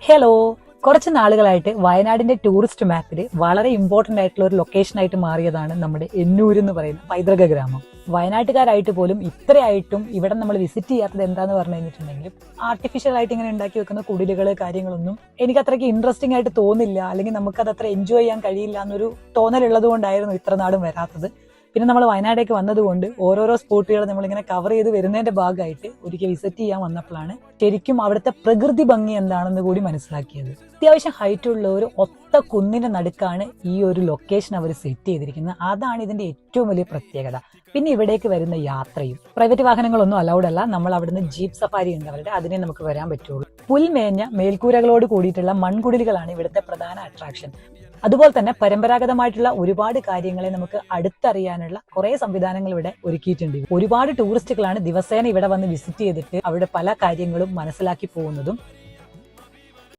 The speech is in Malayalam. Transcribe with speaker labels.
Speaker 1: ഹലോ, കുറച്ച് നാളുകളായിട്ട് വയനാടിന്റെ ടൂറിസ്റ്റ് മാപ്പിൽ വളരെ ഇമ്പോർട്ടന്റ് ആയിട്ടുള്ള ഒരു ലൊക്കേഷൻ ആയിട്ട് മാറിയതാണ് നമ്മുടെ എന്നൂർ എന്ന് പറയുന്ന പൈതൃക ഗ്രാമം. വയനാട്ടുകാരായിട്ട് പോലും ഇത്രയായിട്ടും ഇവിടെ നമ്മൾ വിസിറ്റ് ചെയ്യാത്തത് എന്താന്ന് പറഞ്ഞു കഴിഞ്ഞിട്ടുണ്ടെങ്കിൽ ആർട്ടിഫിഷ്യൽ ആയിട്ട് ഇങ്ങനെ ഉണ്ടാക്കി വെക്കുന്ന കുടിലുകൾ കാര്യങ്ങളൊന്നും എനിക്ക് അത്രയ്ക്ക് ഇൻട്രസ്റ്റിംഗ് ആയിട്ട് തോന്നില്ല, അല്ലെങ്കിൽ നമുക്കത് അത്ര എൻജോയ് ചെയ്യാൻ കഴിയില്ല എന്നൊരു തോന്നലുള്ളത് കൊണ്ടായിരുന്നു ഇത്ര നാടും വരാത്തത്. പിന്നെ നമ്മൾ വയനാടേക്ക് വന്നതുകൊണ്ട് ഓരോരോ സ്പോട്ടുകൾ നമ്മളിങ്ങനെ കവർ ചെയ്ത് വരുന്നതിന്റെ ഭാഗമായിട്ട് ഒരിക്കൽ വിസിറ്റ് ചെയ്യാൻ വന്നപ്പോഴാണ് ശരിക്കും അവിടുത്തെ പ്രകൃതി ഭംഗി എന്താണെന്ന് കൂടി മനസ്സിലാക്കിയത്. അത്യാവശ്യം ഹൈറ്റ് ഉള്ള ഒരു ഒത്ത കുന്നിന്റെ നടുക്കാണ് ഈ ഒരു ലൊക്കേഷൻ അവർ സെറ്റ് ചെയ്തിരിക്കുന്നത്. അതാണ് ഇതിന്റെ ഏറ്റവും വലിയ പ്രത്യേകത. പിന്നെ ഇവിടേക്ക് വരുന്ന യാത്രയും പ്രൈവറ്റ് വാഹനങ്ങളൊന്നും അലൗഡ് അല്ല. നമ്മൾ അവിടുന്ന് ജീപ്പ് സഫാരി ഉണ്ട് അവരുടെ, അതിനെ നമുക്ക് വരാൻ പറ്റുള്ളൂ. പുൽമേഞ്ഞ മേൽക്കൂരകളോട് കൂടിയിട്ടുള്ള മൺകുടിലുകളാണ് ഇവിടുത്തെ പ്രധാന അട്രാക്ഷൻ. അതുപോലെ തന്നെ പരമ്പരാഗതമായിട്ടുള്ള ഒരുപാട് കാര്യങ്ങളെ നമുക്ക് അടുത്തറിയാനുള്ള കുറെ സംവിധാനങ്ങൾ ഇവിടെ ഒരുക്കിയിട്ടുണ്ട്. ഒരുപാട് ടൂറിസ്റ്റുകളാണ് ദിവസേന ഇവിടെ വന്ന് വിസിറ്റ് ചെയ്തിട്ട് അവിടെ പല കാര്യങ്ങളും മനസ്സിലാക്കി പോകുന്നതും